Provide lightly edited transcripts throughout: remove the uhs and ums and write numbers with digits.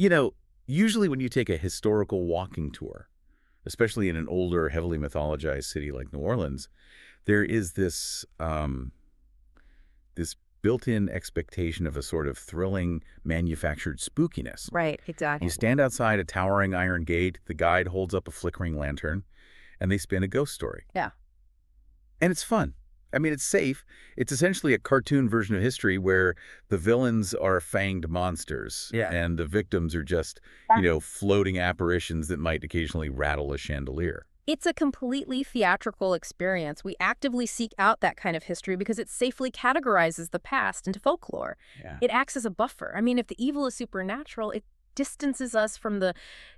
You know, usually when you take a historical walking tour, especially in an older, heavily mythologized city like New Orleans, there is this built-in expectation of a sort of thrilling, manufactured spookiness. Right, You exactly. stand outside a towering iron gate, the guide holds up a flickering lantern, and they spin a ghost story. Yeah. And it's fun. I mean, it's safe. It's essentially a cartoon version of history where the villains are fanged monsters Yeah. and the victims are just, floating apparitions that might occasionally rattle a chandelier. It's a completely theatrical experience. We actively seek out that kind of history because it safely categorizes the past into folklore. Yeah. It acts as a buffer. I mean, if the evil is supernatural, it distances us from the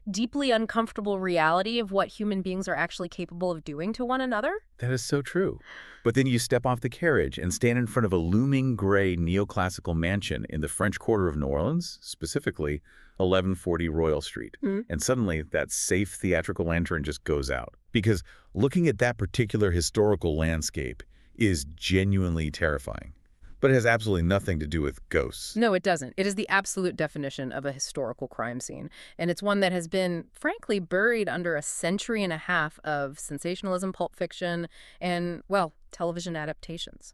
deeply uncomfortable reality of what human beings are actually capable of doing to one another. That is so true. But then you step off the carriage and stand in front of a looming gray neoclassical mansion in the French Quarter of New Orleans, specifically 1140 Royal Street. And suddenly that safe theatrical lantern just goes out. Because looking at that particular historical landscape is genuinely terrifying. But it has absolutely nothing to do with ghosts. No, it doesn't. It is the absolute definition of a historical crime scene. And it's one that has been, frankly, buried under a century and a half of sensationalism, pulp fiction, and, well, television adaptations.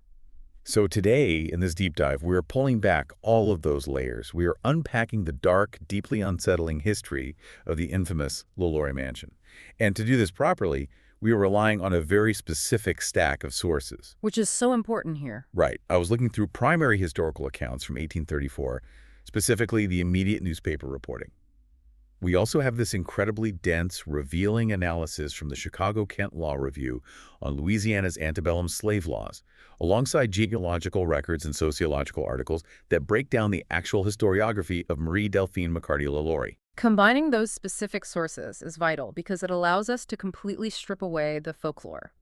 So today, in this deep dive, we're pulling back all of those layers. We are unpacking the dark, deeply unsettling history of the infamous LaLaurie Mansion. And to do this properly, we are relying on a very specific stack of sources. Which is so important here. Right. I was looking through primary historical accounts from 1834, specifically the immediate newspaper reporting. We also have this incredibly dense, revealing analysis from the Chicago-Kent Law Review on Louisiana's antebellum slave laws, alongside genealogical records and sociological articles that break down the actual historiography of Marie Delphine McCarty LaLaurie. Combining those specific sources is vital because it allows us to completely strip away the folklore.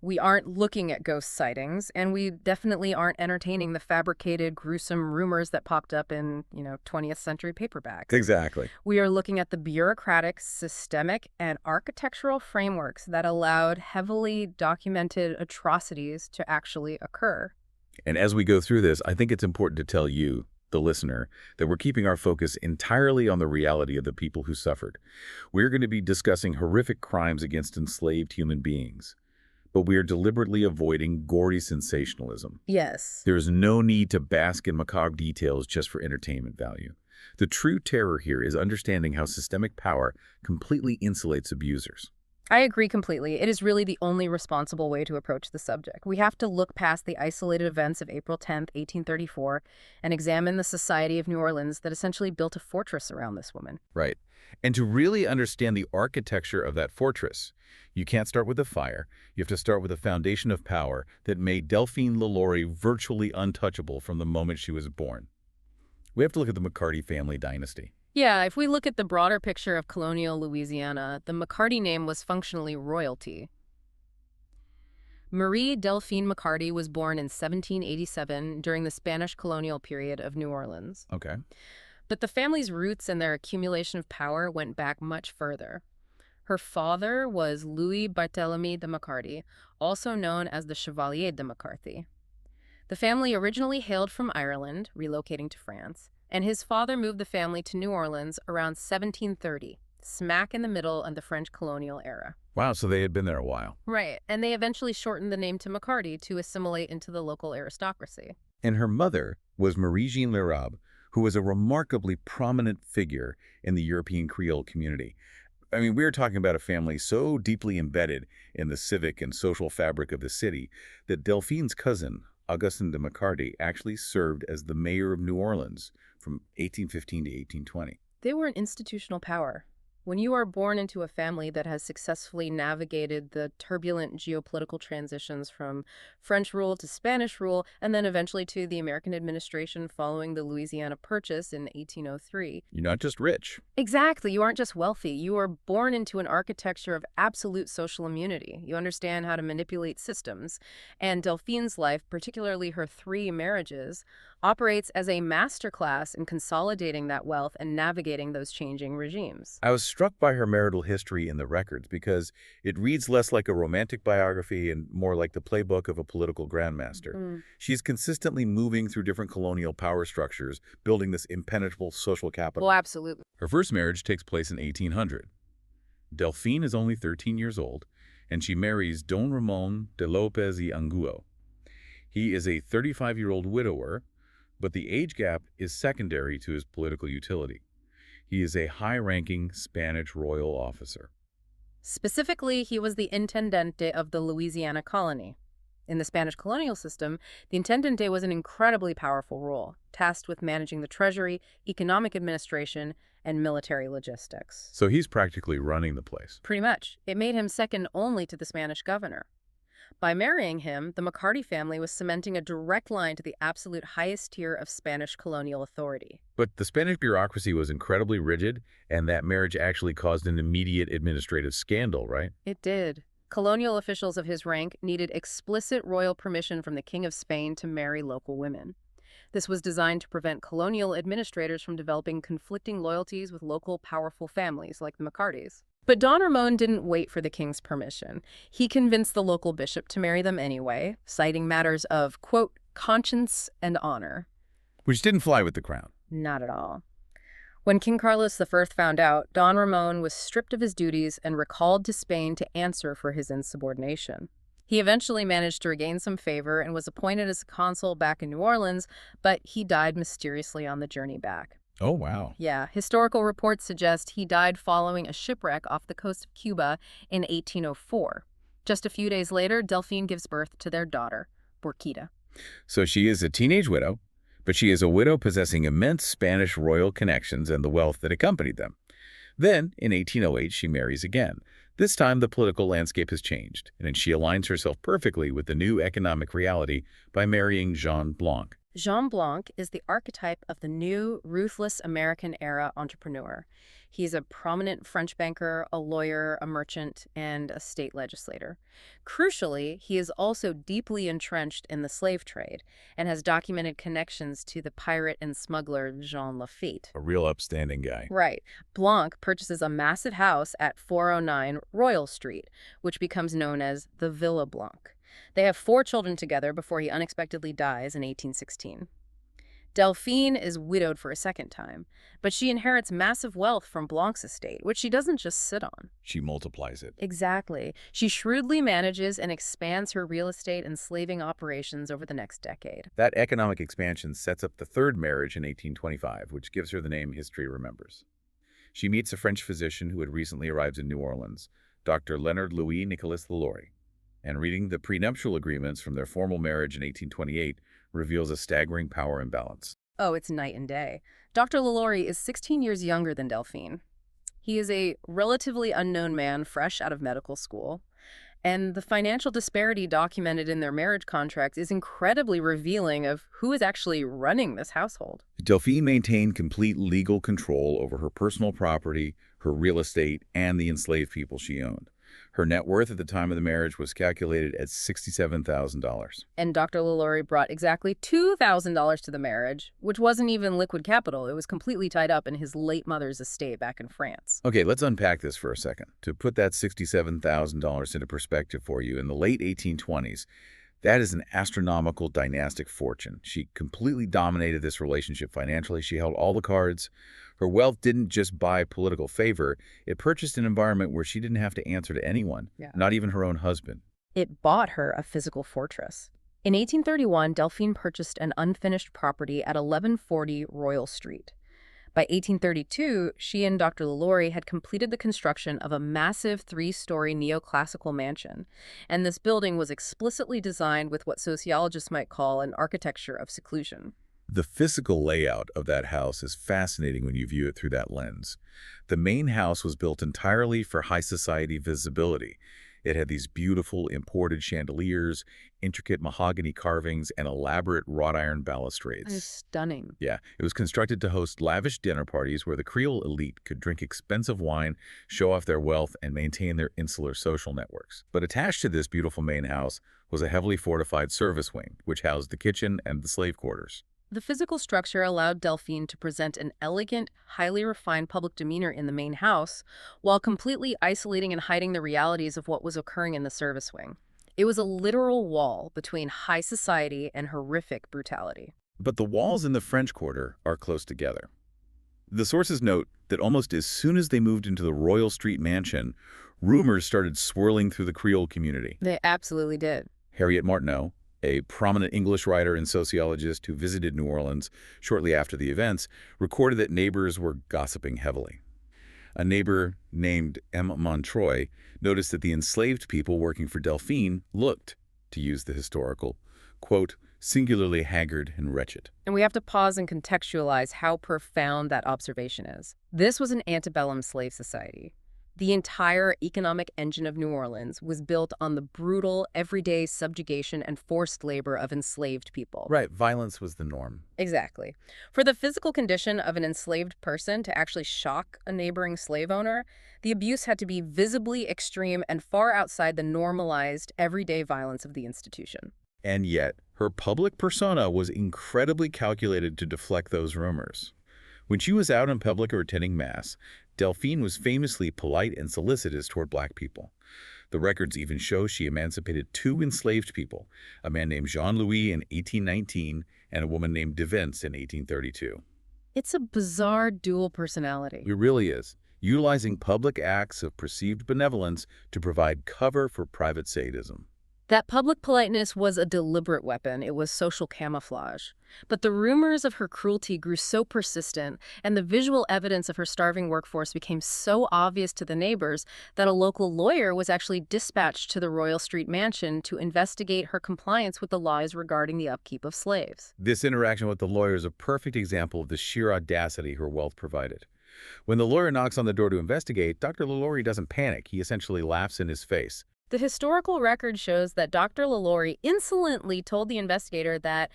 We aren't looking at ghost sightings, and we definitely aren't entertaining the fabricated, gruesome rumors that popped up in, 20th century paperbacks. Exactly. We are looking at the bureaucratic, systemic, and architectural frameworks that allowed heavily documented atrocities to actually occur. And as we go through this, I think it's important to tell you, the listener, that we're keeping our focus entirely on the reality of the people who suffered. We're going to be discussing horrific crimes against enslaved human beings, but we are deliberately avoiding gory sensationalism. Yes. There is no need to bask in macabre details just for entertainment value. The true terror here is understanding how systemic power completely insulates abusers. I agree completely. It is really the only responsible way to approach the subject. We have to look past the isolated events of April 10th, 1834, and examine the society of New Orleans that essentially built a fortress around this woman. Right. And to really understand the architecture of that fortress, you can't start with the fire. You have to start with a foundation of power that made Delphine LaLaurie virtually untouchable from the moment she was born. We have to look at the McCarty family dynasty. Yeah, if we look at the broader picture of colonial Louisiana, the McCarty name was functionally royalty. Marie Delphine McCarty was born in 1787 during the Spanish colonial period of New Orleans. Okay. But the family's roots and their accumulation of power went back much further. Her father was Louis Barthélemy de McCarty, also known as the Chevalier de McCarthy. The family originally hailed from Ireland, relocating to France, and his father moved the family to New Orleans around 1730, smack in the middle of the French colonial era. Wow, so they had been there a while. Right, and they eventually shortened the name to McCarty to assimilate into the local aristocracy. And her mother was Marie-Jeanne L'Arabe, who was a remarkably prominent figure in the European Creole community. I mean, we're talking about a family so deeply embedded in the civic and social fabric of the city that Delphine's cousin, Augustin de McCarty, actually served as the mayor of New Orleans from 1815 to 1820. They were an institutional power. When you are born into a family that has successfully navigated the turbulent geopolitical transitions from French rule to Spanish rule, and then eventually to the American administration following the Louisiana Purchase in 1803. You're not just rich. Exactly. You aren't just wealthy. You are born into an architecture of absolute social immunity. You understand how to manipulate systems. And Delphine's life, particularly her 3 marriages, operates as a masterclass in consolidating that wealth and navigating those changing regimes. I was struck by her marital history in the records because it reads less like a romantic biography and more like the playbook of a political grandmaster. Mm. She's consistently moving through different colonial power structures, building this impenetrable social Well, capital. absolutely. Her first marriage takes place in 1800. Delphine is only 13 years old, and she marries Don Ramon de Lopez y Angulo. He is a 35-year-old widower, but the age gap is secondary to his political utility. He is a high-ranking Spanish royal officer. Specifically, he was the intendente of the Louisiana colony. In the Spanish colonial system, the intendente was an incredibly powerful role, tasked with managing the treasury, economic administration, and military logistics. So he's practically running the place. Pretty much. It made him second only to the Spanish governor. By marrying him, the McCarty family was cementing a direct line to the absolute highest tier of Spanish colonial authority. But the Spanish bureaucracy was incredibly rigid, and that marriage actually caused an immediate administrative scandal, right? It did. Colonial officials of his rank needed explicit royal permission from the King of Spain to marry local women. This was designed to prevent colonial administrators from developing conflicting loyalties with local powerful families like the McCartys. But Don Ramon didn't wait for the king's permission. He convinced the local bishop to marry them anyway, citing matters of, quote, conscience and honor. Which didn't fly with the crown. Not at all. When King Carlos I found out, Don Ramon was stripped of his duties and recalled to Spain to answer for his insubordination. He eventually managed to regain some favor and was appointed as a consul back in New Orleans, but he died mysteriously on the journey back. Oh, wow. Yeah, historical reports suggest he died following a shipwreck off the coast of Cuba in 1804. Just a few days later, Delphine gives birth to their daughter, Borquita. So she is a teenage widow, but she is a widow possessing immense Spanish royal connections and the wealth that accompanied them. Then, in 1808, she marries again. This time, the political landscape has changed, and she aligns herself perfectly with the new economic reality by marrying Jean Blanc. Jean Blanc is the archetype of the new, ruthless American-era entrepreneur. He's a prominent French banker, a lawyer, a merchant, and a state legislator. Crucially, he is also deeply entrenched in the slave trade and has documented connections to the pirate and smuggler Jean Lafitte. A real upstanding guy. Right. Blanc purchases a massive house at 409 Royal Street, which becomes known as the Villa Blanc. They have 4 children together before he unexpectedly dies in 1816. Delphine is widowed for a second time, but she inherits massive wealth from Blanc's estate, which she doesn't just sit on. She multiplies it. Exactly. She shrewdly manages and expands her real estate and slaving operations over the next decade. That economic expansion sets up the third marriage in 1825, which gives her the name history remembers. She meets a French physician who had recently arrived in New Orleans, Dr. Leonard Louis Nicolas LaLaurie, and reading the prenuptial agreements from their formal marriage in 1828 reveals a staggering power imbalance. Oh, it's night and day. Dr. LaLaurie is 16 years younger than Delphine. He is a relatively unknown man fresh out of medical school, and the financial disparity documented in their marriage contract is incredibly revealing of who is actually running this household. Delphine maintained complete legal control over her personal property, her real estate, and the enslaved people she owned. Her net worth at the time of the marriage was calculated at $67,000. And Dr. LaLaurie brought exactly $2,000 to the marriage, which wasn't even liquid capital. It was completely tied up in his late mother's estate back in France. Okay, let's unpack this for a second. To put that $67,000 into perspective for you, in the late 1820s, that is an astronomical dynastic fortune. She completely dominated this relationship financially. She held all the cards. Her wealth didn't just buy political favor. It purchased an environment where she didn't have to answer to anyone, not even her own husband. It bought her a physical fortress. In 1831, Delphine purchased an unfinished property at 1140 Royal Street. By 1832, she and Dr. LaLaurie had completed the construction of a massive 3-story neoclassical mansion, and this building was explicitly designed with what sociologists might call an architecture of seclusion. The physical layout of that house is fascinating when you view it through that lens. The main house was built entirely for high society visibility. It had these beautiful imported chandeliers, intricate mahogany carvings, and elaborate wrought iron balustrades. That is stunning. Yeah, it was constructed to host lavish dinner parties where the Creole elite could drink expensive wine, show off their wealth, and maintain their insular social networks. But attached to this beautiful main house was a heavily fortified service wing, which housed the kitchen and the slave quarters. The physical structure allowed Delphine to present an elegant, highly refined public demeanor in the main house, while completely isolating and hiding the realities of what was occurring in the service wing. It was a literal wall between high society and horrific brutality. But the walls in the French Quarter are close together. The sources note that almost as soon as they moved into the Royal Street mansion, rumors started swirling through the Creole community. They absolutely did. Harriet Martineau, a prominent English writer and sociologist who visited New Orleans shortly after the events, recorded that neighbors were gossiping heavily. A neighbor named M. Montroy noticed that the enslaved people working for Delphine looked, to use the historical, quote, singularly haggard and wretched. And we have to pause and contextualize how profound that observation is. This was an antebellum slave society. The entire economic engine of New Orleans was built on the brutal, everyday subjugation and forced labor of enslaved people. Right, violence was the norm. Exactly. For the physical condition of an enslaved person to actually shock a neighboring slave owner, the abuse had to be visibly extreme and far outside the normalized, everyday violence of the institution. And yet, her public persona was incredibly calculated to deflect those rumors. When she was out in public or attending Mass, Delphine was famously polite and solicitous toward black people. The records even show she emancipated two enslaved people, a man named Jean-Louis in 1819 and a woman named Devence in 1832. It's a bizarre dual personality. It really is, utilizing public acts of perceived benevolence to provide cover for private sadism. That public politeness was a deliberate weapon. It was social camouflage. But the rumors of her cruelty grew so persistent, and the visual evidence of her starving workforce became so obvious to the neighbors that a local lawyer was actually dispatched to the Royal Street mansion to investigate her compliance with the laws regarding the upkeep of slaves. This interaction with the lawyer is a perfect example of the sheer audacity her wealth provided. When the lawyer knocks on the door to investigate, Dr. LaLaurie doesn't panic. He essentially laughs in his face. The historical record shows that Dr. LaLaurie insolently told the investigator that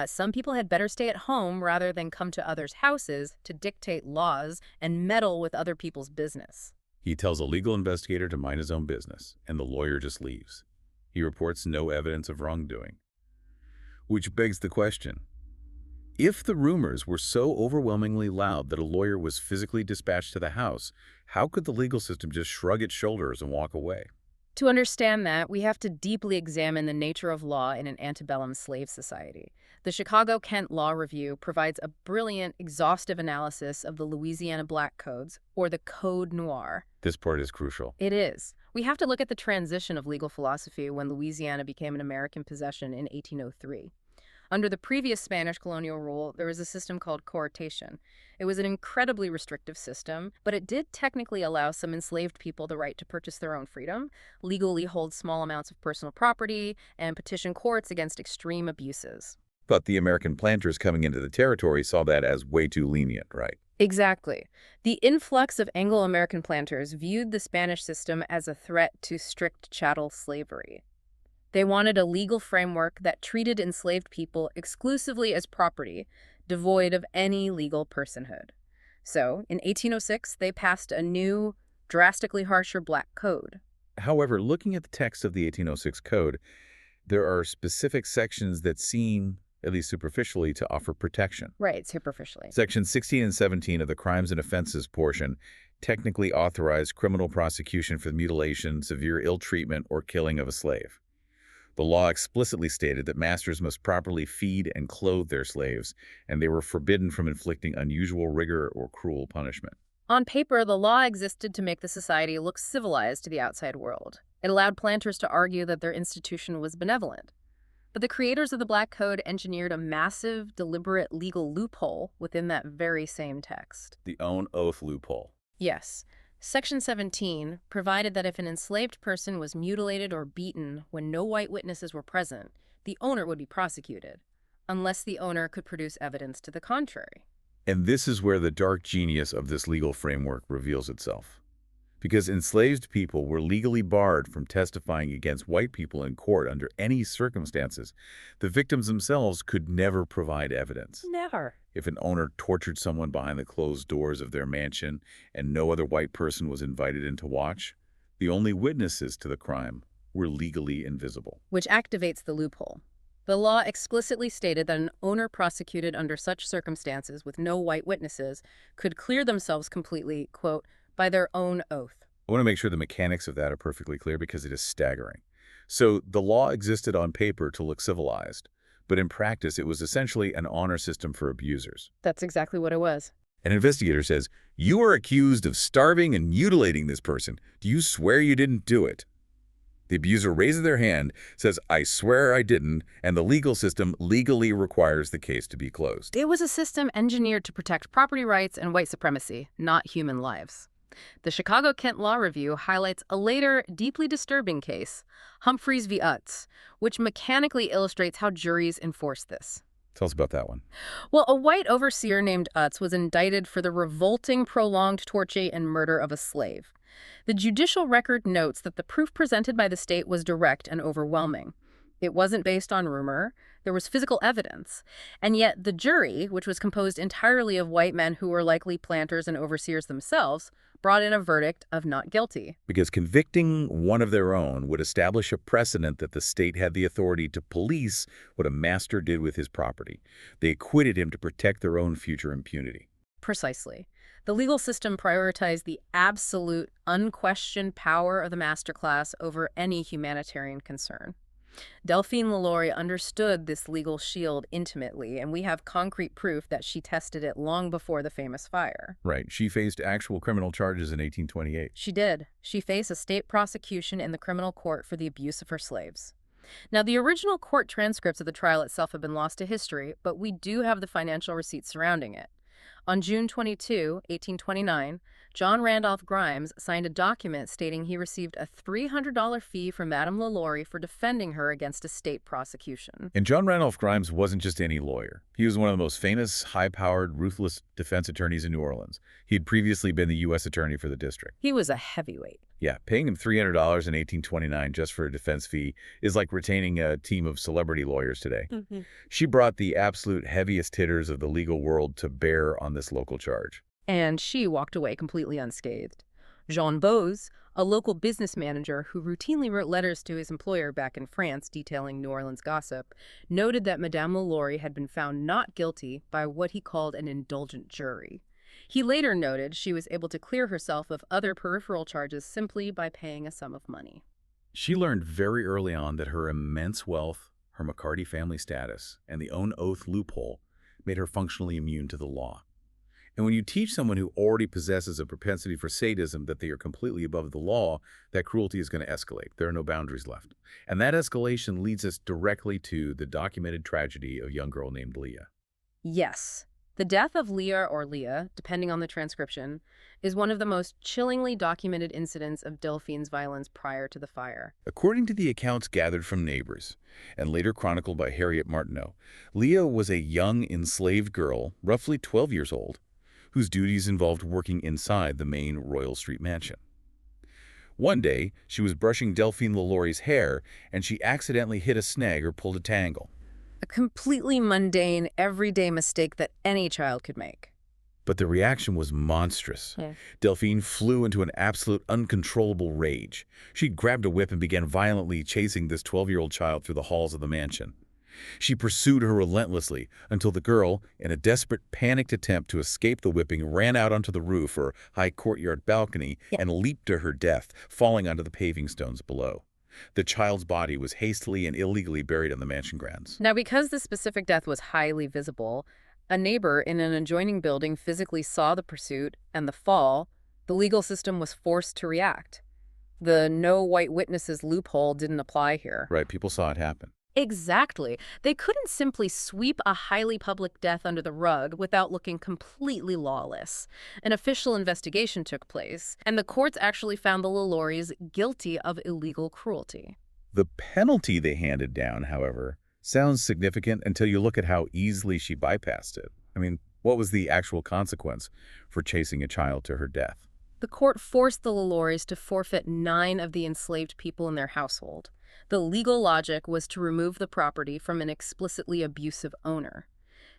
some people had better stay at home rather than come to others' houses to dictate laws and meddle with other people's business. He tells a legal investigator to mind his own business, and the lawyer just leaves. He reports no evidence of wrongdoing. Which begs the question, if the rumors were so overwhelmingly loud that a lawyer was physically dispatched to the house, how could the legal system just shrug its shoulders and walk away? To understand that, we have to deeply examine the nature of law in an antebellum slave society. The Chicago-Kent Law Review provides a brilliant, exhaustive analysis of the Louisiana Black Codes, or the Code Noir. This part is crucial. It is. We have to look at the transition of legal philosophy when Louisiana became an American possession in 1803. Under the previous Spanish colonial rule, there was a system called coartation. It was an incredibly restrictive system, but it did technically allow some enslaved people the right to purchase their own freedom, legally hold small amounts of personal property, and petition courts against extreme abuses. But the American planters coming into the territory saw that as way too lenient, right? Exactly. The influx of Anglo-American planters viewed the Spanish system as a threat to strict chattel slavery. They wanted a legal framework that treated enslaved people exclusively as property, devoid of any legal personhood. So, in 1806, they passed a new, drastically harsher black code. However, looking at the text of the 1806 code, there are specific sections that seem, at least superficially, to offer protection. Right, superficially. Sections 16 and 17 of the Crimes and Offenses portion technically authorize criminal prosecution for mutilation, severe ill treatment, or killing of a slave. The law explicitly stated that masters must properly feed and clothe their slaves, and they were forbidden from inflicting unusual rigor or cruel punishment. On paper, the law existed to make the society look civilized to the outside world. It allowed planters to argue that their institution was benevolent. But the creators of the Black Code engineered a massive, deliberate legal loophole within that very same text. The own oath loophole. Yes. Section 17 provided that if an enslaved person was mutilated or beaten when no white witnesses were present, the owner would be prosecuted, unless the owner could produce evidence to the contrary. And this is where the dark genius of this legal framework reveals itself. Because enslaved people were legally barred from testifying against white people in court under any circumstances, the victims themselves could never provide evidence. Never. If an owner tortured someone behind the closed doors of their mansion and no other white person was invited in to watch, the only witnesses to the crime were legally invisible. Which activates the loophole. The law explicitly stated that an owner prosecuted under such circumstances with no white witnesses could clear themselves completely, quote, by their own oath. I want to make sure the mechanics of that are perfectly clear because it is staggering. So the law existed on paper to look civilized, but in practice it was essentially an honor system for abusers. That's exactly what it was. An investigator says, "You are accused of starving and mutilating this person. Do you swear you didn't do it?" The abuser raises their hand, says, "I swear I didn't," and the legal system legally requires the case to be closed. It was a system engineered to protect property rights and white supremacy, not human lives. The Chicago Kent Law Review highlights a later, deeply disturbing case, Humphreys v. Utz, which mechanically illustrates how juries enforce this. Tell us about that one. Well, a white overseer named Utz was indicted for the revolting, prolonged torture and murder of a slave. The judicial record notes that the proof presented by the state was direct and overwhelming. It wasn't based on rumor. There was physical evidence. And yet the jury, which was composed entirely of white men who were likely planters and overseers themselves, brought in a verdict of not guilty. Because convicting one of their own would establish a precedent that the state had the authority to police what a master did with his property. They acquitted him to protect their own future impunity. Precisely. The legal system prioritized the absolute, unquestioned power of the master class over any humanitarian concern. Delphine LaLaurie understood this legal shield intimately, and we have concrete proof that she tested it long before the famous fire. Right. She faced actual criminal charges in 1828. She did. She faced a state prosecution in the criminal court for the abuse of her slaves. Now, the original court transcripts of the trial itself have been lost to history, but we do have the financial receipts surrounding it. On June 22, 1829, John Randolph Grimes signed a document stating he received a $300 fee from Madame LaLaurie for defending her against a state prosecution. And John Randolph Grimes wasn't just any lawyer. He was one of the most famous, high-powered, ruthless defense attorneys in New Orleans. He had previously been the U.S. attorney for the district. He was a heavyweight. Yeah, paying him $300 in 1829 just for a defense fee is like retaining a team of celebrity lawyers today. She brought the absolute heaviest hitters of the legal world to bear on this local charge. And she walked away completely unscathed. Jean Bose, a local business manager who routinely wrote letters to his employer back in France detailing New Orleans gossip, noted that Madame LaLaurie had been found not guilty by what he called an indulgent jury. He later noted she was able to clear herself of other peripheral charges simply by paying a sum of money. She learned very early on that her immense wealth, her McCarty family status, and the own oath loophole made her functionally immune to the law. And when you teach someone who already possesses a propensity for sadism that they are completely above the law, that cruelty is going to escalate. There are no boundaries left. And that escalation leads us directly to the documented tragedy of a young girl named Leah. Yes. The death of Leah or Leah, depending on the transcription, is one of the most chillingly documented incidents of Delphine's violence prior to the fire. According to the accounts gathered from neighbors, and later chronicled by Harriet Martineau, Leah was a young enslaved girl, roughly 12 years old, whose duties involved working inside the main Royal Street mansion. One day, she was brushing Delphine LaLaurie's hair, and she accidentally hit a snag or pulled a tangle. A completely mundane, everyday mistake that any child could make. But the reaction was monstrous. Delphine flew into an absolute uncontrollable rage. She grabbed a whip and began violently chasing this 12-year-old child through the halls of the mansion. She pursued her relentlessly until the girl, in a desperate, panicked attempt to escape the whipping, ran out onto the roof or high courtyard balcony and leaped to her death, falling onto the paving stones below. The child's body was hastily and illegally buried on the mansion grounds. Now, because the specific death was highly visible, a neighbor in an adjoining building physically saw the pursuit and the fall. The legal system was forced to react. The no white witnesses loophole didn't apply here. Right, people saw it happen. Exactly. They couldn't simply sweep a highly public death under the rug without looking completely lawless. An official investigation took place, and the courts actually found the LaLauries guilty of illegal cruelty. The penalty they handed down, however, sounds significant until you look at how easily she bypassed it. I mean, what was the actual consequence for chasing a child to her death? The court forced the LaLauries to forfeit 9 of the enslaved people in their household. The legal logic was to remove the property from an explicitly abusive owner.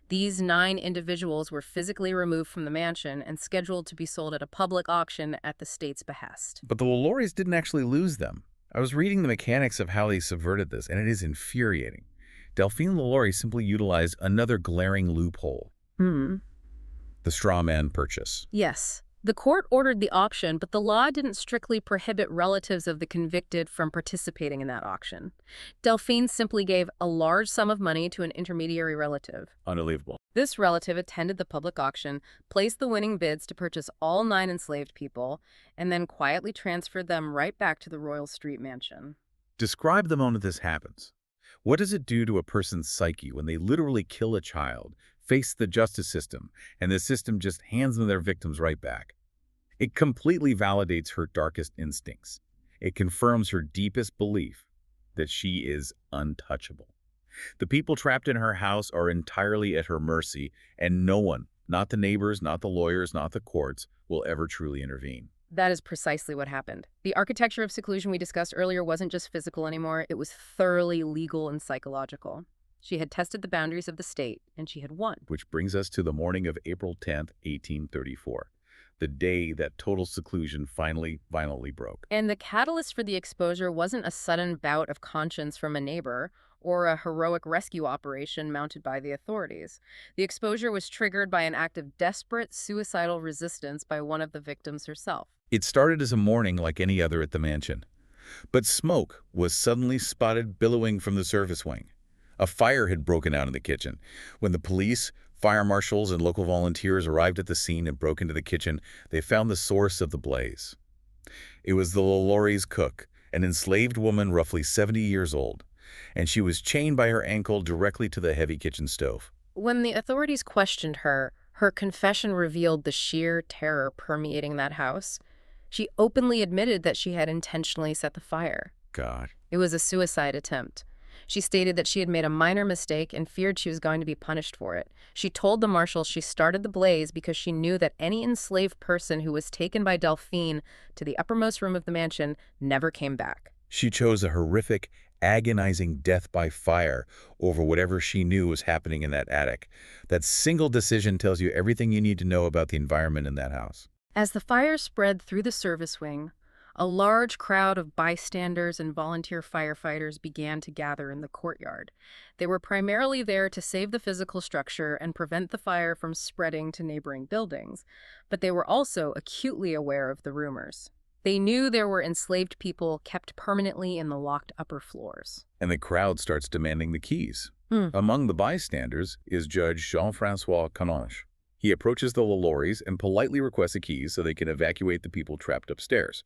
These 9 individuals were physically removed from the mansion and scheduled to be sold at a public auction at the state's behest. But the LaLauries didn't actually lose them. I was reading the mechanics of how they subverted this, and it is infuriating. Delphine LaLaurie simply utilized another glaring loophole, Hmm. the straw man purchase. Yes. The court ordered the auction, but the law didn't strictly prohibit relatives of the convicted from participating in that auction. Delphine simply gave a large sum of money to an intermediary relative. Unbelievable. This relative attended the public auction, placed the winning bids to purchase all 9 enslaved people, and then quietly transferred them right back to the Royal Street mansion. Describe the moment this happens. What does it do to a person's psyche when they literally kill a child, face the justice system, and the system just hands them their victims right back? It completely validates her darkest instincts. It confirms her deepest belief that she is untouchable. The people trapped in her house are entirely at her mercy, and no one, not the neighbors, not the lawyers, not the courts, will ever truly intervene. That is precisely what happened. The architecture of seclusion we discussed earlier wasn't just physical anymore, it was thoroughly legal and psychological. She had tested the boundaries of the state, and she had won. Which brings us to the morning of April 10th, 1834, the day that total seclusion finally, violently broke. And the catalyst for the exposure wasn't a sudden bout of conscience from a neighbor or a heroic rescue operation mounted by the authorities. The exposure was triggered by an act of desperate, suicidal resistance by one of the victims herself. It started as a morning like any other at the mansion. But smoke was suddenly spotted billowing from the service wing. A fire had broken out in the kitchen. When the police, fire marshals, and local volunteers arrived at the scene and broke into the kitchen, they found the source of the blaze. It was the LaLaurie's cook, an enslaved woman roughly 70 years old, and she was chained by her ankle directly to the heavy kitchen stove. When the authorities questioned her, her confession revealed the sheer terror permeating that house. She openly admitted that she had intentionally set the fire. God. It was a suicide attempt. She stated that she had made a minor mistake and feared she was going to be punished for it. She told the marshals she started the blaze because she knew that any enslaved person who was taken by Delphine to the uppermost room of the mansion never came back. She chose a horrific, agonizing death by fire over whatever she knew was happening in that attic. That single decision tells you everything you need to know about the environment in that house. As the fire spread through the service wing, a large crowd of bystanders and volunteer firefighters began to gather in the courtyard. They were primarily there to save the physical structure and prevent the fire from spreading to neighboring buildings, but they were also acutely aware of the rumors. They knew there were enslaved people kept permanently in the locked upper floors. And the crowd starts demanding the keys. Hmm. Among the bystanders is Judge Jean-Francois Canonge. He approaches the LaLauries and politely requests the keys so they can evacuate the people trapped upstairs.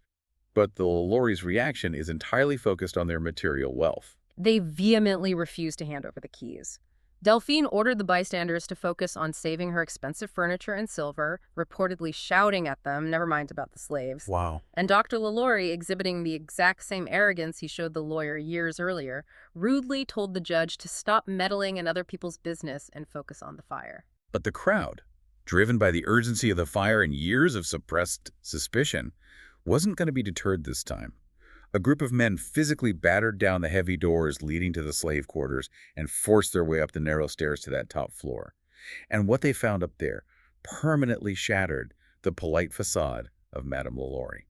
But the LaLauries' reaction is entirely focused on their material wealth. They vehemently refused to hand over the keys. Delphine ordered the bystanders to focus on saving her expensive furniture and silver, reportedly shouting at them, never mind about the slaves. Wow. And Dr. LaLaurie, exhibiting the exact same arrogance he showed the lawyer years earlier, rudely told the judge to stop meddling in other people's business and focus on the fire. But the crowd, driven by the urgency of the fire and years of suppressed suspicion, wasn't going to be deterred this time. A group of men physically battered down the heavy doors leading to the slave quarters and forced their way up the narrow stairs to that top floor. And what they found up there permanently shattered the polite facade of Madame LaLaurie.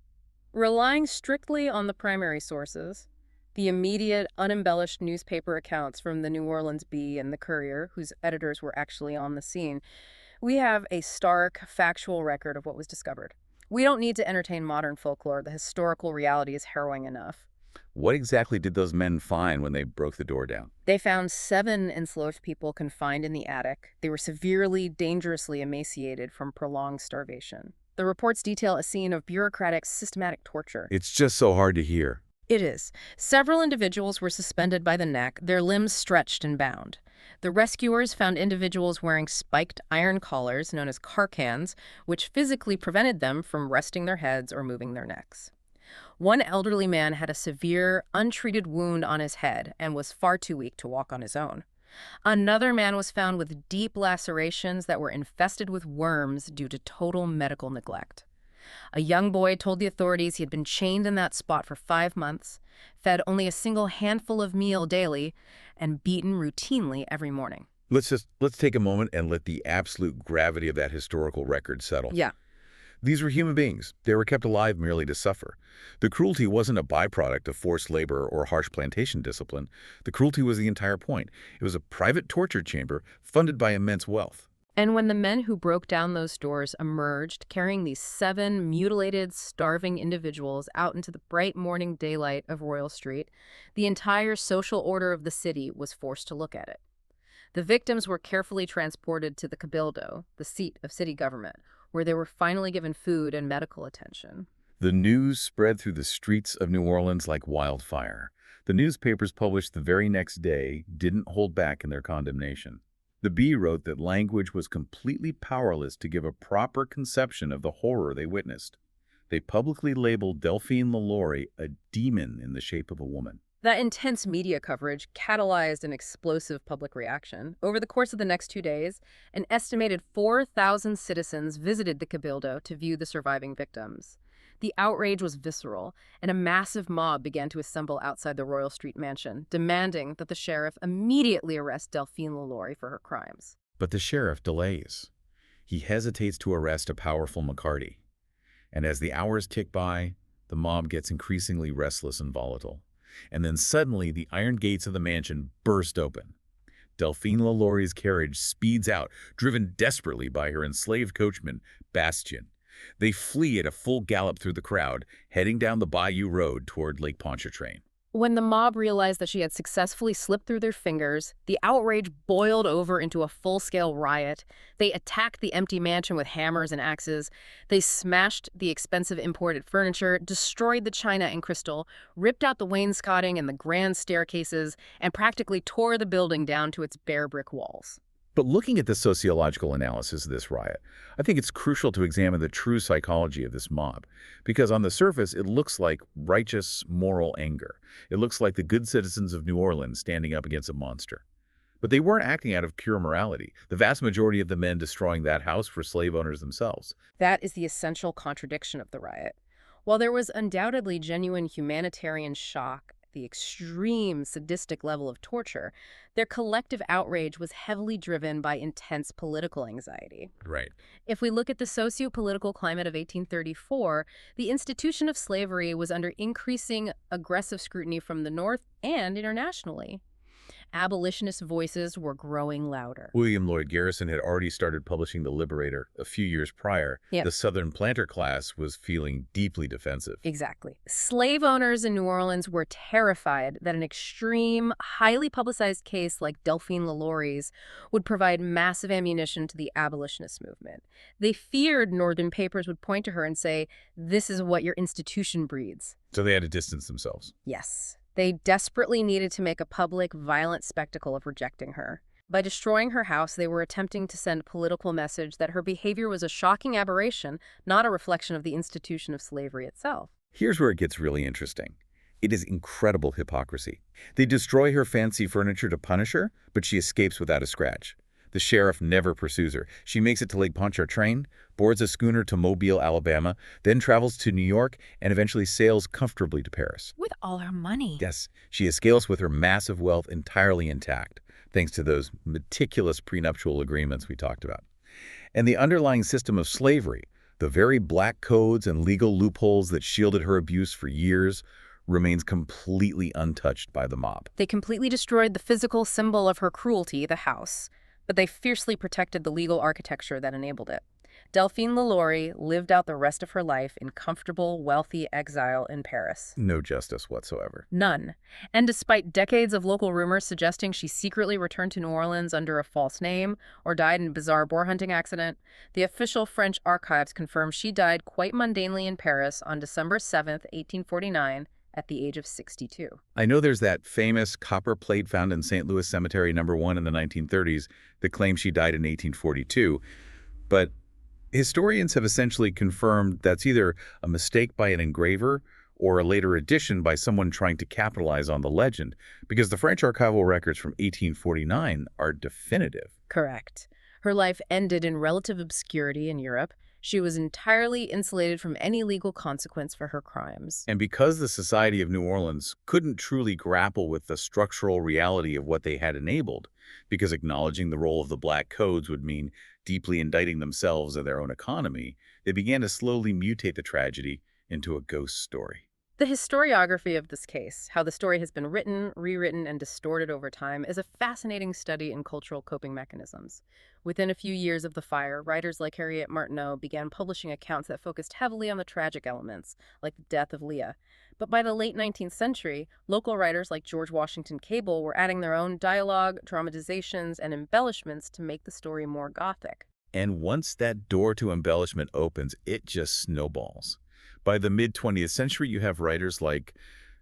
Relying strictly on the primary sources, the immediate, unembellished newspaper accounts from the New Orleans Bee and the Courier, whose editors were actually on the scene, we have a stark, factual record of what was discovered. We don't need to entertain modern folklore. The historical reality is harrowing enough. What exactly did those men find when they broke the door down? They found 7 enslaved people confined in the attic. They were severely, dangerously emaciated from prolonged starvation. The reports detail a scene of bureaucratic, systematic torture. It's just so hard to hear. It is. Several individuals were suspended by the neck, their limbs stretched and bound. The rescuers found individuals wearing spiked iron collars, known as carcans, which physically prevented them from resting their heads or moving their necks. One elderly man had a severe, untreated wound on his head and was far too weak to walk on his own. Another man was found with deep lacerations that were infested with worms due to total medical neglect. A young boy told the authorities he had been chained in that spot for 5 months, fed only a single handful of meal daily, and beaten routinely every morning. Let's take a moment and let the absolute gravity of that historical record settle. Yeah. These were human beings. They were kept alive merely to suffer. The cruelty wasn't a byproduct of forced labor or harsh plantation discipline. The cruelty was the entire point. It was a private torture chamber funded by immense wealth. And when the men who broke down those doors emerged, carrying these 7 mutilated, starving individuals out into the bright morning daylight of Royal Street, the entire social order of the city was forced to look at it. The victims were carefully transported to the Cabildo, the seat of city government, where they were finally given food and medical attention. The news spread through the streets of New Orleans like wildfire. The newspapers published the very next day didn't hold back in their condemnation. The Bee wrote that language was completely powerless to give a proper conception of the horror they witnessed. They publicly labeled Delphine LaLaurie a demon in the shape of a woman. That intense media coverage catalyzed an explosive public reaction. Over the course of the next 2 days, an estimated 4,000 citizens visited the Cabildo to view the surviving victims. The outrage was visceral, and a massive mob began to assemble outside the Royal Street mansion, demanding that the sheriff immediately arrest Delphine LaLaurie for her crimes. But the sheriff delays. He hesitates to arrest a powerful McCarty. And as the hours tick by, the mob gets increasingly restless and volatile. And then suddenly the iron gates of the mansion burst open. Delphine LaLaurie's carriage speeds out, driven desperately by her enslaved coachman, Bastien. They flee at a full gallop through the crowd, heading down the Bayou Road toward Lake Pontchartrain. When the mob realized that she had successfully slipped through their fingers, the outrage boiled over into a full-scale riot. They attacked the empty mansion with hammers and axes. They smashed the expensive imported furniture, destroyed the china and crystal, ripped out the wainscoting and the grand staircases, and practically tore the building down to its bare brick walls. But looking at the sociological analysis of this riot, I think it's crucial to examine the true psychology of this mob. Because on the surface, it looks like righteous, moral anger. It looks like the good citizens of New Orleans standing up against a monster. But they weren't acting out of pure morality. The vast majority of the men destroying that house were slave owners themselves. That is the essential contradiction of the riot. While there was undoubtedly genuine humanitarian shock, the extreme sadistic level of torture, their collective outrage was heavily driven by intense political anxiety. Right. If we look at the socio-political climate of 1834, the institution of slavery was under increasing aggressive scrutiny from the North and internationally. Abolitionist voices were growing louder. William Lloyd Garrison had already started publishing The Liberator a few years prior. Yep. The Southern planter class was feeling deeply defensive. Exactly. Slave owners in New Orleans were terrified that an extreme, highly publicized case like Delphine LaLaurie's would provide massive ammunition to the abolitionist movement. They feared Northern papers would point to her and say, "This is what your institution breeds." So they had to distance themselves. Yes. They desperately needed to make a public, violent spectacle of rejecting her. By destroying her house, they were attempting to send a political message that her behavior was a shocking aberration, not a reflection of the institution of slavery itself. Here's where it gets really interesting. It is incredible hypocrisy. They destroy her fancy furniture to punish her, but she escapes without a scratch. The sheriff never pursues her. She makes it to Lake Pontchartrain, boards a schooner to Mobile, Alabama, then travels to New York, and eventually sails comfortably to Paris. With all her money. Yes, she escapes with her massive wealth entirely intact, thanks to those meticulous prenuptial agreements we talked about. And the underlying system of slavery, the very black codes and legal loopholes that shielded her abuse for years, remains completely untouched by the mob. They completely destroyed the physical symbol of her cruelty, the house, but they fiercely protected the legal architecture that enabled it. Delphine LaLaurie lived out the rest of her life in comfortable, wealthy exile in Paris. No justice whatsoever. None. And despite decades of local rumors suggesting she secretly returned to New Orleans under a false name or died in a bizarre boar hunting accident, the official French archives confirm she died quite mundanely in Paris on December 7th, 1849, at the age of 62. I know there's that famous copper plate found in St. Louis Cemetery No. 1 in the 1930s that claims she died in 1842, but historians have essentially confirmed that's either a mistake by an engraver or a later addition by someone trying to capitalize on the legend, because the French archival records from 1849 are definitive. Correct. Her life ended in relative obscurity in Europe. She was entirely insulated from any legal consequence for her crimes. And because the Society of New Orleans couldn't truly grapple with the structural reality of what they had enabled, because acknowledging the role of the Black Codes would mean Deeply indicting themselves and their own economy, they began to slowly mutate the tragedy into a ghost story. The historiography of this case, how the story has been written, rewritten, and distorted over time, is a fascinating study in cultural coping mechanisms. Within a few years of the fire, writers like Harriet Martineau began publishing accounts that focused heavily on the tragic elements, like the death of Leah. But by the late 19th century, local writers like George Washington Cable were adding their own dialogue, dramatizations, and embellishments to make the story more gothic. And once that door to embellishment opens, it just snowballs. By the mid-20th century, you have writers like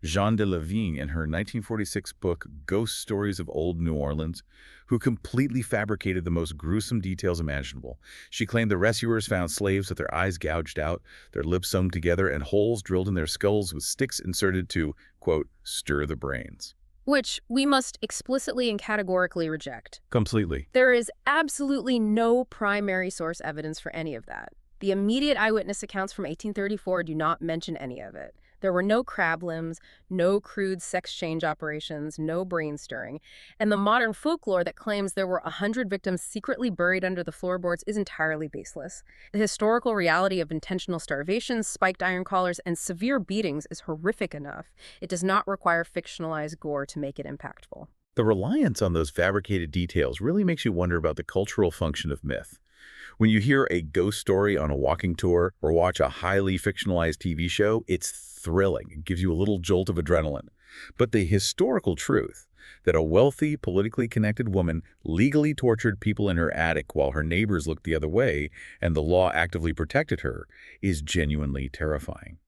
Jeanne de Lavigne in her 1946 book, Ghost Stories of Old New Orleans, who completely fabricated the most gruesome details imaginable. She claimed the rescuers found slaves with their eyes gouged out, their lips sewn together, and holes drilled in their skulls with sticks inserted to, quote, stir the brains. Which we must explicitly and categorically reject. Completely. There is absolutely no primary source evidence for any of that. The immediate eyewitness accounts from 1834 do not mention any of it. There were no crab limbs, no crude sex change operations, no brain stirring. And the modern folklore that claims there were 100 victims secretly buried under the floorboards is entirely baseless. The historical reality of intentional starvation, spiked iron collars, and severe beatings is horrific enough. It does not require fictionalized gore to make it impactful. The reliance on those fabricated details really makes you wonder about the cultural function of myth. When you hear a ghost story on a walking tour or watch a highly fictionalized TV show, it's thrilling. It gives you a little jolt of adrenaline. But the historical truth that a wealthy, politically connected woman legally tortured people in her attic while her neighbors looked the other way and the law actively protected her is genuinely terrifying.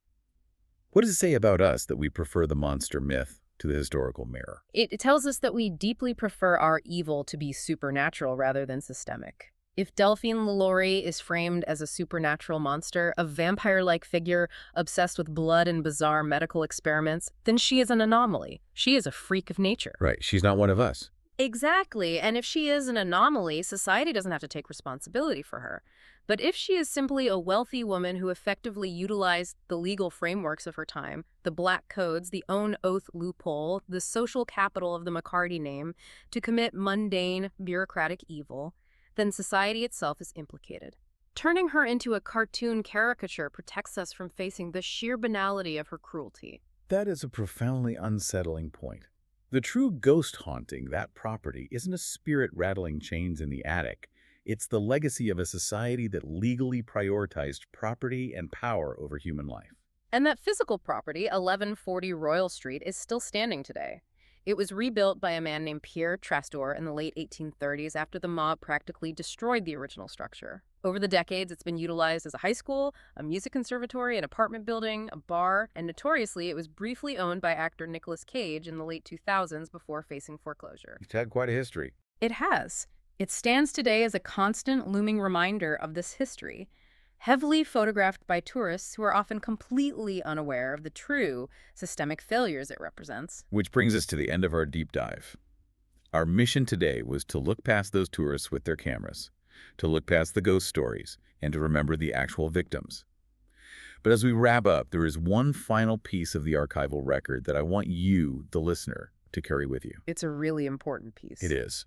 What does it say about us that we prefer the monster myth to the historical mirror? It tells us that we deeply prefer our evil to be supernatural rather than systemic. If Delphine LaLaurie is framed as a supernatural monster, a vampire-like figure obsessed with blood and bizarre medical experiments, then she is an anomaly. She is a freak of nature. Right, she's not one of us. Exactly, and if she is an anomaly, society doesn't have to take responsibility for her. But if she is simply a wealthy woman who effectively utilized the legal frameworks of her time, the black codes, the own oath loophole, the social capital of the McCarty name, to commit mundane, bureaucratic evil, then society itself is implicated. Turning her into a cartoon caricature protects us from facing the sheer banality of her cruelty. That is a profoundly unsettling point. The true ghost haunting that property isn't a spirit rattling chains in the attic. It's the legacy of a society that legally prioritized property and power over human life. And that physical property, 1140 Royal Street, is still standing today. It was rebuilt by a man named Pierre Trastor in the late 1830s after the mob practically destroyed the original structure. Over the decades, it's been utilized as a high school, a music conservatory, an apartment building, a bar, and notoriously, it was briefly owned by actor Nicolas Cage in the late 2000s before facing foreclosure. It's had quite a history. It has. It stands today as a constant looming reminder of this history, heavily photographed by tourists who are often completely unaware of the true systemic failures it represents. Which brings us to the end of our deep dive. Our mission today was to look past those tourists with their cameras, to look past the ghost stories, and to remember the actual victims. But as we wrap up, there is one final piece of the archival record that I want you, the listener, to carry with you. It's a really important piece. It is.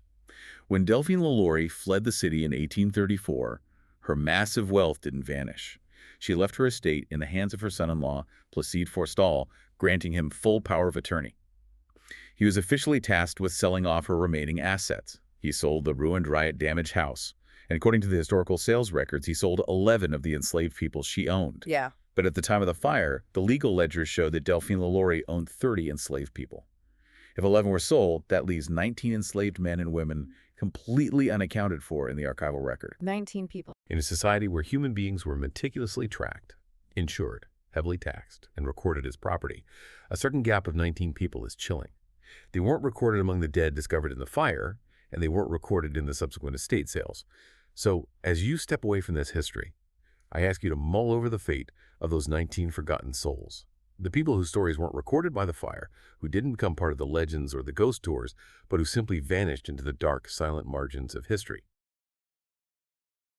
When Delphine LaLaurie fled the city in 1834, her massive wealth didn't vanish. She left her estate in the hands of her son-in-law, Placide Forstall, granting him full power of attorney. He was officially tasked with selling off her remaining assets. He sold the ruined, riot-damaged house, and according to the historical sales records, he sold 11 of the enslaved people she owned. Yeah. But at the time of the fire, the legal ledgers show that Delphine LaLaurie owned 30 enslaved people. If 11 were sold, that leaves 19 enslaved men and women completely unaccounted for in the archival record. 19 people. In a society where human beings were meticulously tracked, insured, heavily taxed, and recorded as property, a certain gap of 19 people is chilling. They weren't recorded among the dead discovered in the fire, and they weren't recorded in the subsequent estate sales. So, as you step away from this history, I ask you to mull over the fate of those 19 forgotten souls. The people whose stories weren't recorded by the fire, who didn't become part of the legends or the ghost tours, but who simply vanished into the dark, silent margins of history.